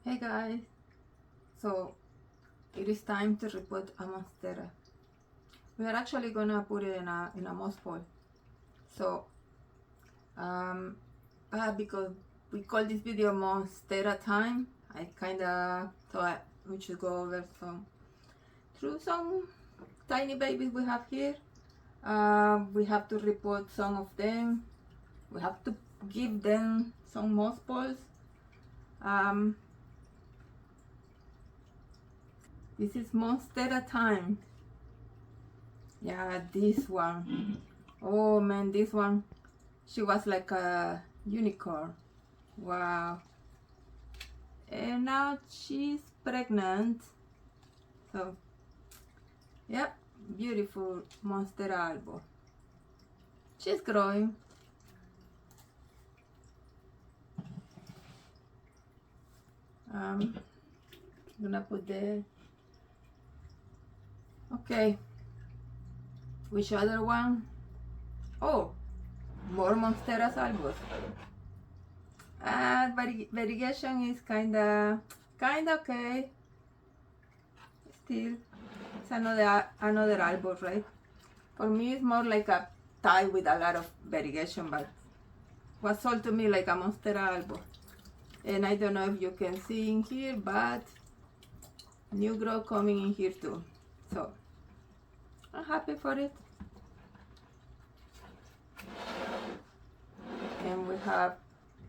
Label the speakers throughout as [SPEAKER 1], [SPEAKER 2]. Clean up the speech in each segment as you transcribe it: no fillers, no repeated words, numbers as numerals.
[SPEAKER 1] Hey guys, so it is time to repot a monstera. We are actually gonna put it in a moss pole. So because we call this video Monstera Time, I kinda thought we should go over through some tiny babies we have here. We have to repot some of them. We have to give them some moss poles. This is Monstera Time. Yeah, this one. Oh man, this one. She was like a unicorn. Wow. And now she's pregnant. So, yep, beautiful Monstera albo. She's growing. I'm gonna put the. Okay, which other one? Oh, more Monstera albos. Variegation is kinda okay. Still, it's another album, right? For me, it's more like a tie with a lot of variegation, but was sold to me like a Monstera album. And I don't know if you can see in here, but new growth coming in here too. So I'm happy for it. And we have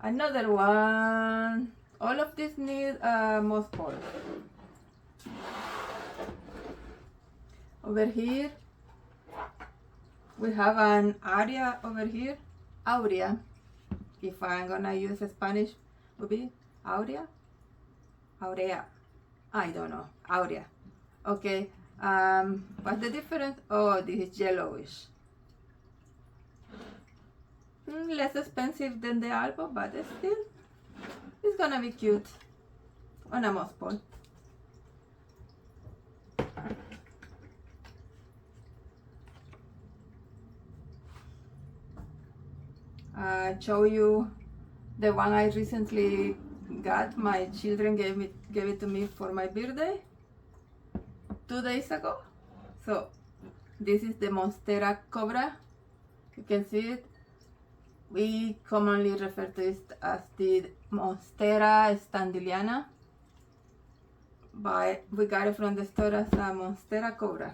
[SPEAKER 1] another one. All of these need moss pole. Over here we have an area over here, aurea. If I'm gonna use Spanish, would be aurea, aurea. I don't know, aurea. Okay. What's the difference? Oh, this is yellowish. Less expensive than the albo, but still, it's gonna be cute on a moss pole. I show you the one I recently got. My children gave it to me for my birthday 2 days ago. So this is the Monstera Cobra. You can see it. We commonly refer to it as the Monstera standiliana, but we got it from the store as a Monstera Cobra.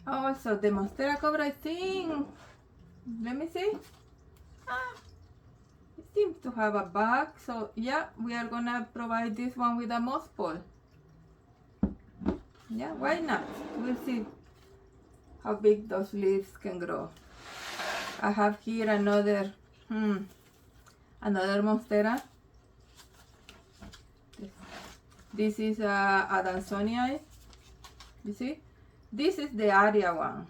[SPEAKER 1] Also, the Monstera Cobra, I think, let me see. It seems to have a bag, so yeah, we are gonna provide this one with a moss pole. Yeah, why not? We'll see how big those leaves can grow. I have here another Monstera. This is a Adansonii. You see? This is the area one.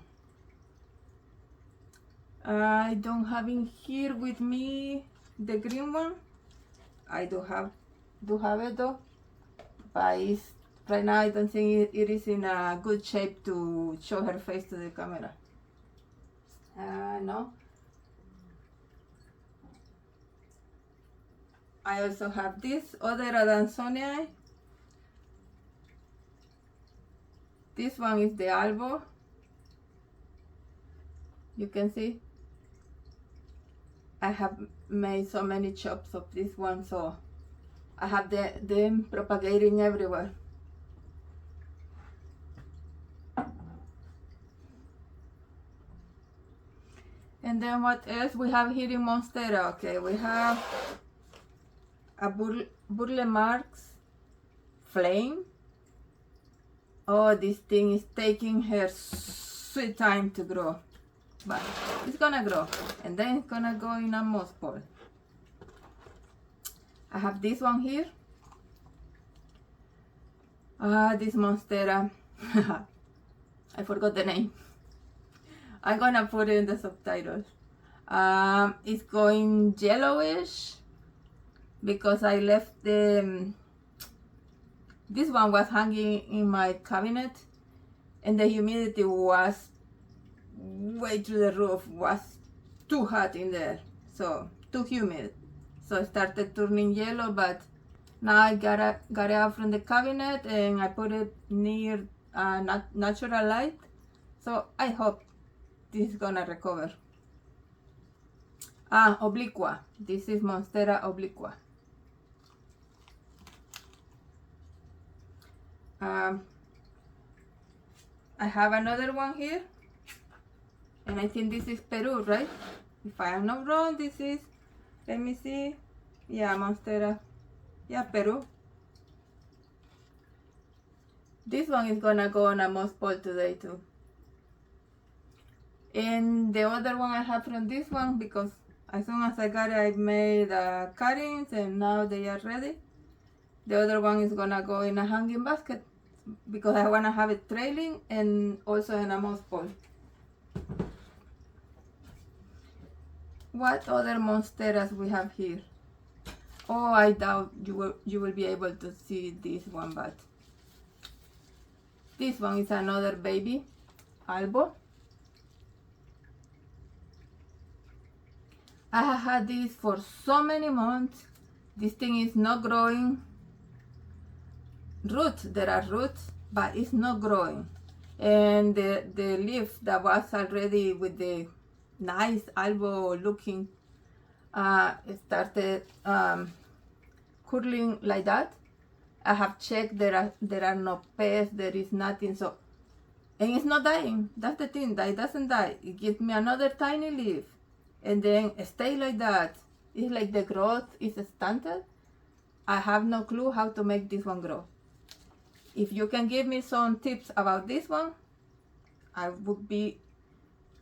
[SPEAKER 1] I don't have in here with me the green one. I do have it though, but right now I don't think it is in a good shape to show her face to the camera. No. I also have this other Adansonii. This one is the albo. You can see I have made so many chops of this one, so I have them propagating everywhere. And then what else we have here in Monstera? Okay, we have a Burle Marx Flame. Oh, this thing is taking her sweet time to grow, but it's gonna grow, and then it's gonna go in a moss pole. I have this one here. This Monstera. I forgot the name. I'm gonna put it in the subtitles. It's going yellowish because I left this one was hanging in my cabinet and the humidity was way through the roof, was too hot in there, so too humid. So it started turning yellow, but now I got it out from the cabinet and I put it near natural light. So I hope this is gonna recover. Obliqua. This is Monstera obliqua. I have another one here, and I think this is Peru, right? If I am not wrong, this is, let me see, yeah, Monstera, yeah, Peru. This one is gonna go on a moss ball today too. And the other one I have from this one, because as soon as I got it, I made cuttings and now they are ready. The other one is gonna go in a hanging basket because I wanna have it trailing and also in a moss ball. What other monsteras we have here? Oh, I doubt you will be able to see this one, but this one is another baby albo. I have had this for so many months. This thing is not growing. Roots, there are roots, but it's not growing. And the leaf that was already with the nice albo looking started curling like that. I have checked, there are no pests, there is nothing, so, and it's not dying. That's the thing, that it doesn't die. It gives me another tiny leaf and then stay like that. It's like the growth is stunted. I have no clue how to make this one grow. If you can give me some tips about this one, I would be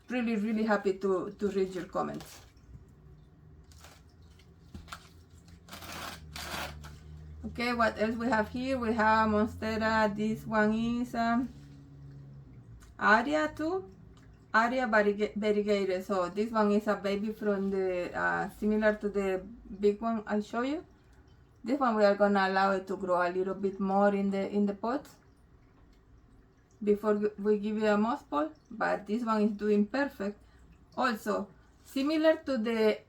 [SPEAKER 1] really happy to read your comments. Okay, what else we have here? We have Monstera. This one is Aria too. Aria variegated. So this one is a baby from the similar to the big one I'll show you. This one we are gonna allow it to grow a little bit more in the pot before we give it a moss ball, but this one is doing perfect. Also, similar to the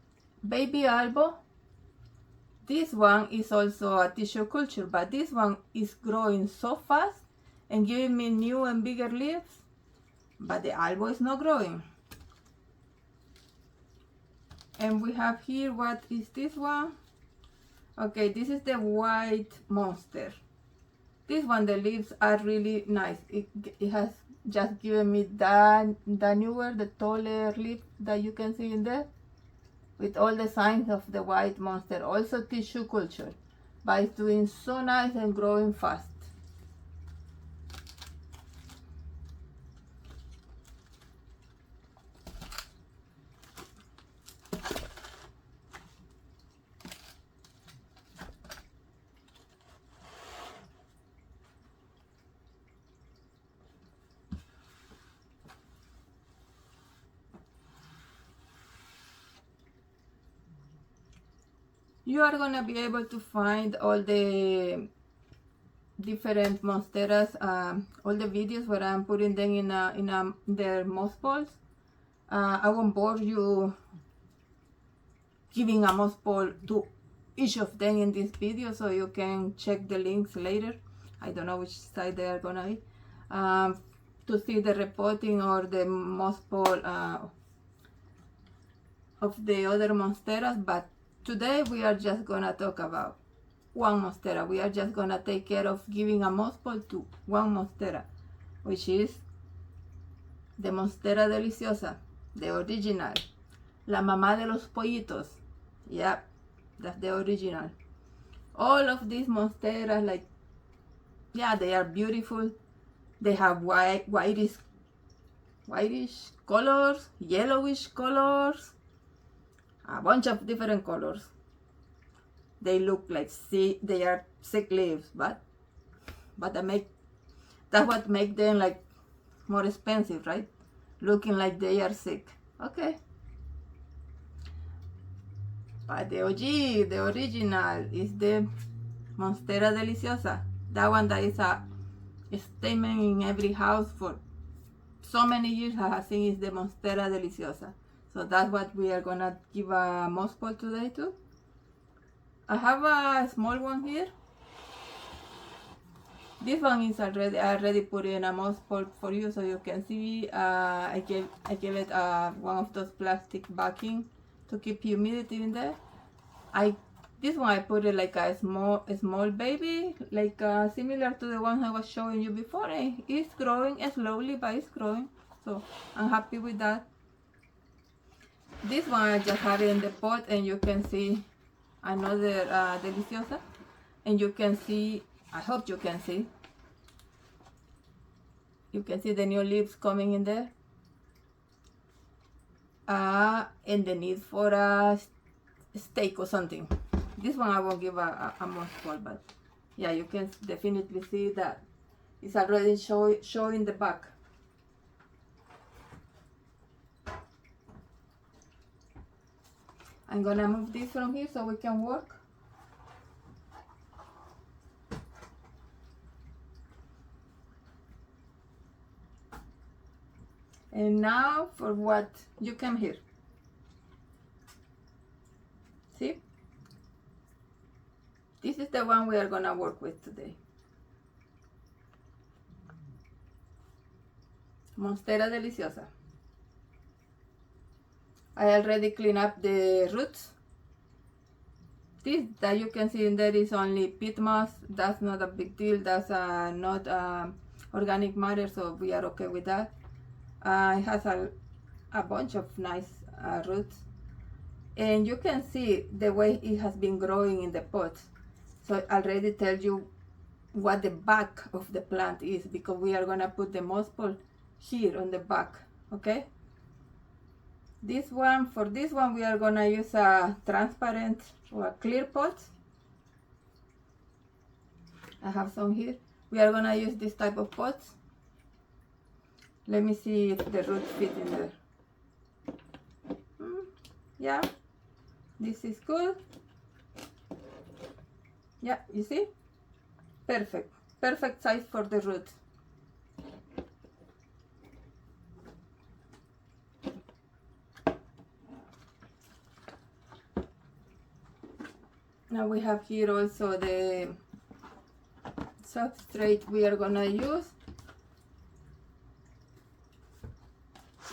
[SPEAKER 1] baby albo, this one is also a tissue culture, but this one is growing so fast and giving me new and bigger leaves, but the albo is not growing. And we have here, what is this one? Okay, this is the white monster. This one, the leaves are really nice. It has just given me the newer, the taller leaf that you can see in there, with all the signs of the white monster. Also tissue culture, but it's doing so nice and growing fast. You are gonna be able to find all the different monsteras, all the videos where I'm putting them in their moss balls. I won't bore you giving a moss ball to each of them in this video, so you can check the links later. I don't know which side they are gonna be, to see the repotting or the moss ball of the other monsteras, but today we are just gonna talk about one monstera. We are just gonna take care of giving a moss ball to one monstera, which is the Monstera Deliciosa, the original, la mamá de los pollitos. Yep, that's the original. All of these monsteras, like, yeah, they are beautiful. They have whitish colors, yellowish colors, a bunch of different colors. They look like they are sick leaves, but that's what make them like more expensive, right? Looking like they are sick. Okay. But the OG, the original, is the Monstera Deliciosa. That one that is a statement in every house for so many years I have seen is the Monstera Deliciosa. So that's what we are gonna give a moss ball today too. I have a small one here. This one is already, I already put in a moss ball for you so you can see. I gave it one of those plastic backing to keep humidity in there. This one I put it like a small baby, like similar to the one I was showing you before. It's growing slowly, but it's growing. So I'm happy with that. This one I just have it in the pot, and you can see another Deliciosa, and you can see, I hope you can see the new leaves coming in there, and the need for a steak or something. This one I won't give a moss ball, but yeah, you can definitely see that it's already showing the back. I'm gonna move this from here so we can work. And now for what you came here. See? This is the one we are gonna work with today. Monstera Deliciosa. I already cleaned up the roots. This that you can see in there is only peat moss. That's not a big deal. That's not organic matter, so we are okay with that. It has a bunch of nice roots, and you can see the way it has been growing in the pot. So I already tell you what the back of the plant is, because we are gonna put the moss ball here on the back. Okay. For this one we are gonna use a transparent or a clear pot. I have some here. We are gonna use this type of pots. Let me see if the roots fit in there. Yeah, this is good. Yeah, you see? Perfect size for the roots. Now we have here also the substrate we are gonna use.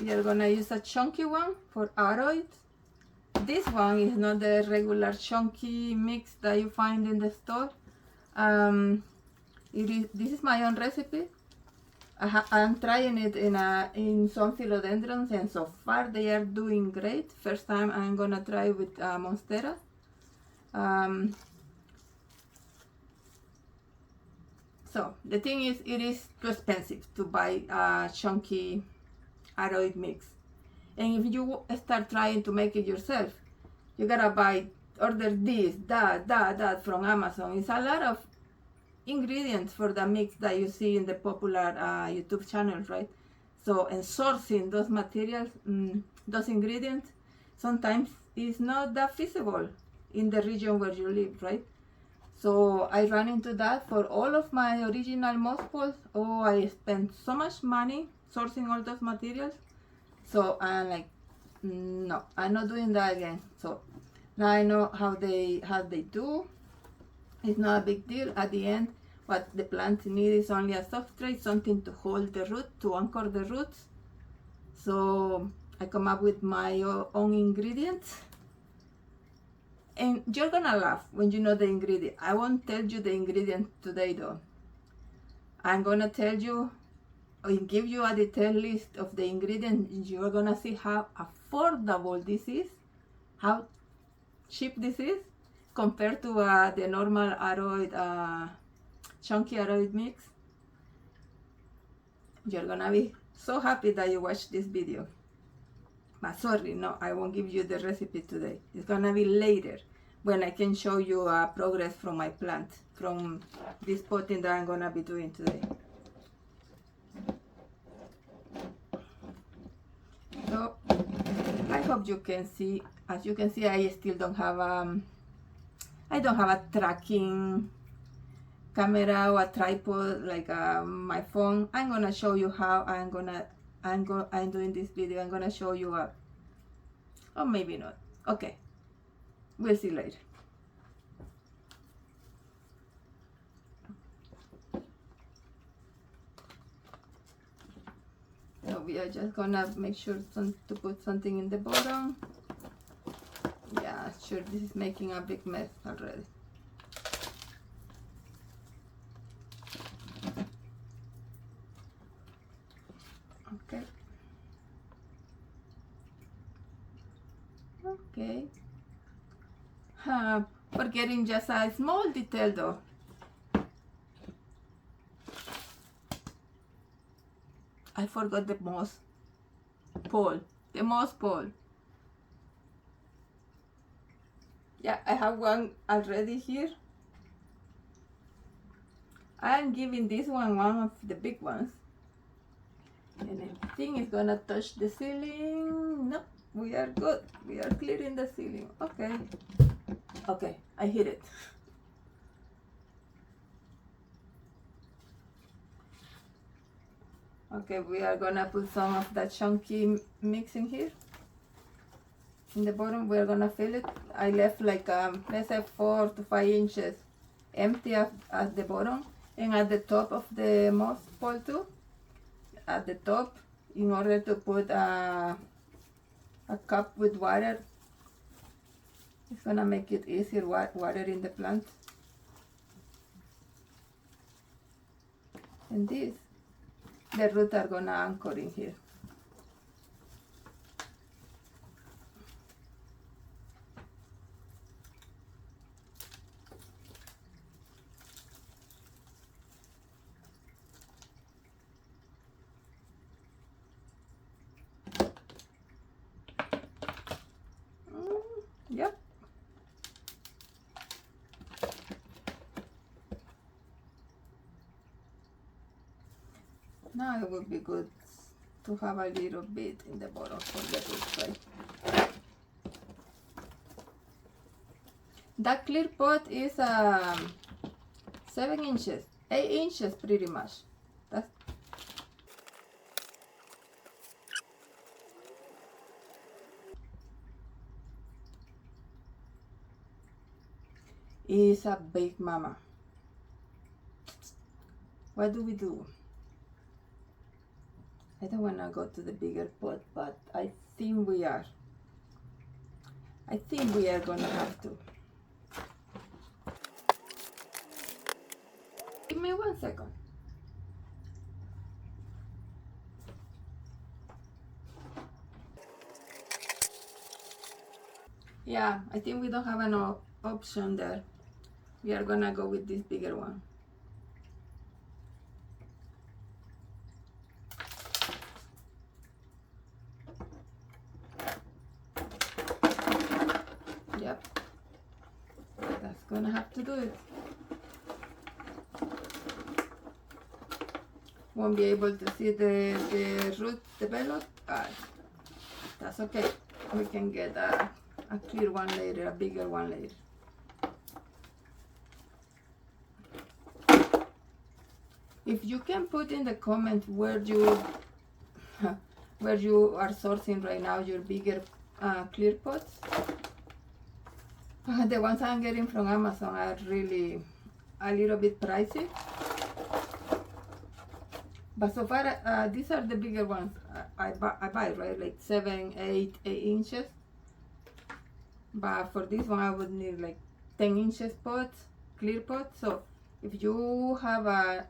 [SPEAKER 1] We are gonna use a chunky one for aroid. This one is not the regular chunky mix that you find in the store. This is my own recipe. I'm trying it in some philodendrons, and so far they are doing great. First time I'm gonna try with Monstera. So the thing is, it is too expensive to buy a chunky aroid mix, and if you start trying to make it yourself, you gotta order this, that from Amazon. It's a lot of ingredients for the mix that you see in the popular YouTube channels, right? So, and sourcing those materials, those ingredients, sometimes is not that feasible in the region where you live, right? So I ran into that for all of my original moss balls. Oh, I spent so much money sourcing all those materials. So I'm like, no, I'm not doing that again. So now I know how they do. It's not a big deal. At the end, what the plant needs is only a substrate, something to hold the root, to anchor the roots. So I come up with my own ingredients. And you're gonna laugh when you know the ingredient. I won't tell you the ingredient today though. I'm gonna tell you and give you a detailed list of the ingredients. You're gonna see how affordable this is, how cheap this is compared to the normal aroid, chunky aroid mix. You're gonna be so happy that you watched this video. But sorry, no, I won't give you the recipe today. It's gonna be later when I can show you progress from my plant, from this potting that I'm gonna be doing today. So I hope you can see. As you can see, I still don't have a tracking camera or a tripod like my phone. I'm gonna show you how I'm doing this video. I'm gonna show you Or maybe not. Okay, we'll see later. So we are just gonna make sure to put something in the bottom. Yeah, sure, this is making a big mess already. Okay. Okay. Forgetting just a small detail though. I forgot the moss pole. The moss pole. Yeah, I have one already here. I'm giving this one of the big ones. And I think it's gonna touch the ceiling. No, we are good. We are clearing the ceiling. Okay. Okay, I hit it. Okay, we are gonna put some of that chunky mix in here. In the bottom, we're gonna fill it. I left like let's say 4 to 5 inches empty at the bottom, and at the top of the moss pole too. At the top, in order to put a cup with water. It's gonna make it easier watering the plant. And this, the roots are gonna anchor in here. Yep. Now it would be good to have a little bit in the bottom for the roots, right? That clear pot is 7 inches, 8 inches pretty much. That's is a big mama. What do we do? I don't want to go to the bigger pot, but I think we are. I think we are gonna have to. Give me 1 second. Yeah, I think we don't have an option there. We are gonna go with this bigger one. Yep, that's gonna have to do it. Won't be able to see the root develop, but that's okay. We can get a clear one later, a bigger one later. If you can put in the comment where you are sourcing right now your bigger clear pots. The ones I'm getting from Amazon are really a little bit pricey. But so far, these are the bigger ones I buy, right? Like 7, 8 inches. But for this one, I would need like 10 inches pots, clear pots. So if you have a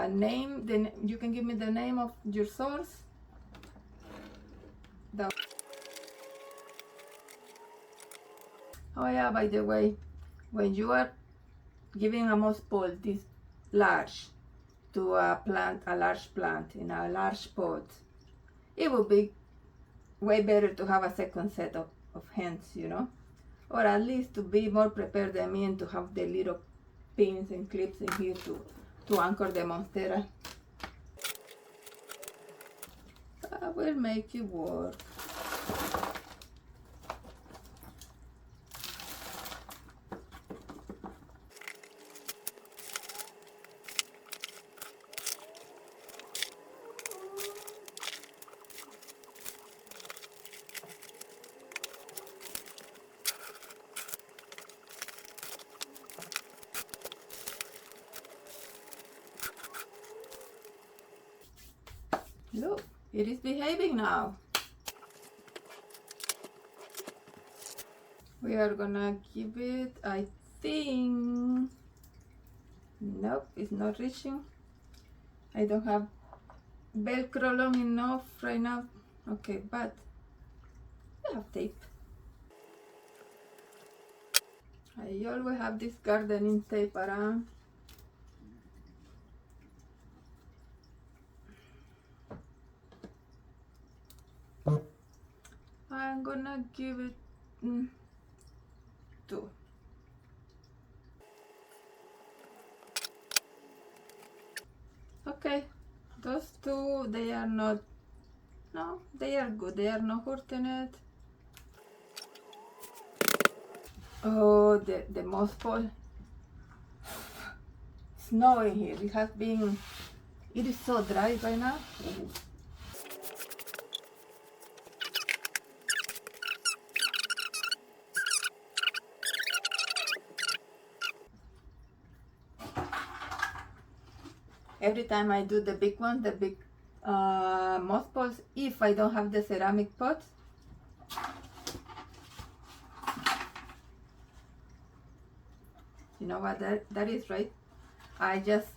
[SPEAKER 1] name, then you can give me the name of your source. Oh yeah, by the way, when you are giving a moss pole this large to a large plant in a large pot, it would be way better to have a second set of hands, you know, or at least to be more prepared than me and to have the little pins and clips in here to anchor the Monstera. I will make it work. It is behaving now. We are gonna give it, I think, nope, it's not reaching. I don't have Velcro long enough right now. Okay, but I have tape. I always have this gardening tape around. I'm gonna give it 2. Okay, those 2, they are not, no, they are good. They are not hurting it. Oh, the moss ball. Snowing here. It has been, it is so dry right now. Every time I do the big one, the big moss balls, if I don't have the ceramic pots, you know what that is, right? I just,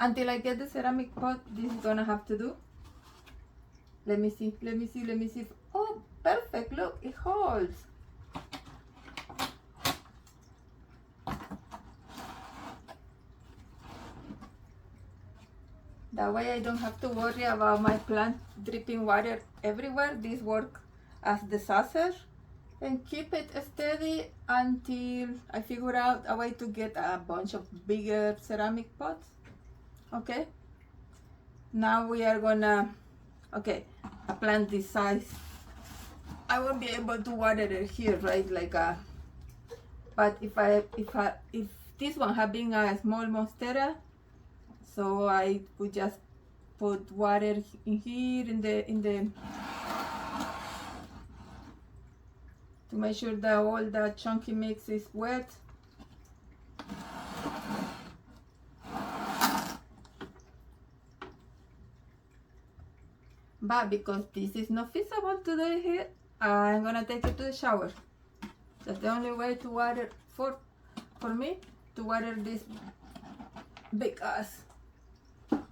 [SPEAKER 1] until I get the ceramic pot, this is gonna have to do. Let me see, let me see, let me see. Oh, perfect, look, it holds. That way I don't have to worry about my plant dripping water everywhere. This works as the saucer and keep it steady until I figure out a way to get a bunch of bigger ceramic pots. Okay, now we are gonna, okay, a plant this size, I won't be able to water it here, right? Like but if this one had been a small monstera, so I would just put water in here in the to make sure that all that chunky mix is wet. But because this is not feasible to do it here, I'm gonna take it to the shower. That's the only way to water for me to water this big ass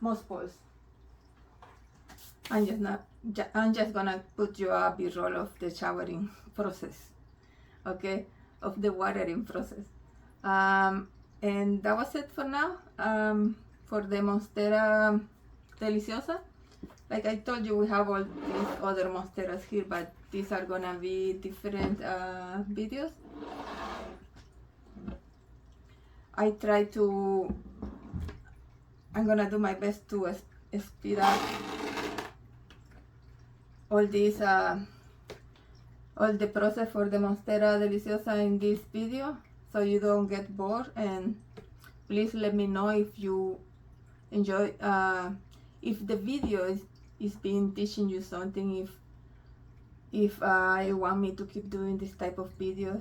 [SPEAKER 1] moss balls. I'm just gonna put you a B-roll of the showering process, okay, of the watering process. And that was it for now, for the Monstera Deliciosa. Like I told you, we have all these other monsteras here, but these are gonna be different videos. I try to, I'm gonna do my best to speed up all these, all the process for the Monstera Deliciosa in this video, so you don't get bored. And please let me know if you enjoy, if the video is being teaching you something, if you want me to keep doing this type of videos.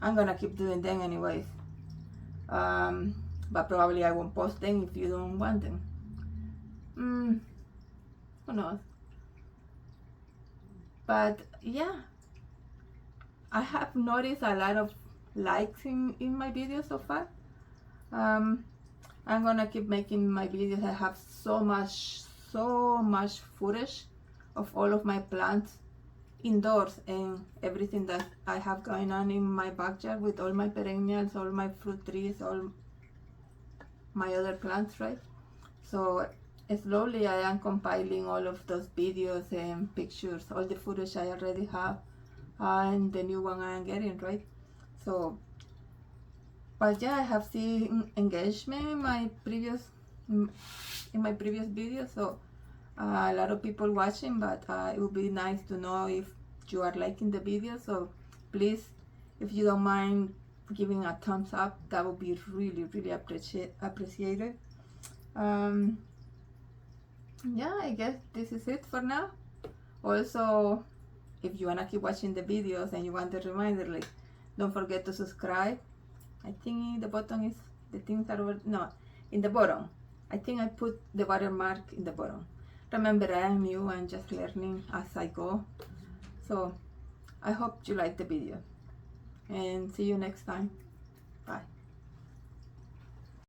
[SPEAKER 1] I'm gonna keep doing them anyways, but probably I won't post them if you don't want them. Who knows? But yeah, I have noticed a lot of likes in my videos so far. I'm gonna keep making my videos. I have so much footage of all of my plants indoors and everything that I have going on in my backyard with all my perennials, all my fruit trees, all my other plants, right? So slowly I am compiling all of those videos and pictures, all the footage I already have, and the new one I am getting, right? So, but yeah, I have seen engagement in my previous videos, so a lot of people watching. But it would be nice to know if you are liking the video. So please, if you don't mind giving a thumbs up, that would be really appreciated. Yeah, I guess this is it for now. Also, if you wanna keep watching the videos and you want the reminder, like, don't forget to subscribe. I think the button is, the things are over, no, in the bottom. I think I put the watermark in the bottom. remember I'm new and just learning as I go. So I hope you like the video and see you next time. Bye.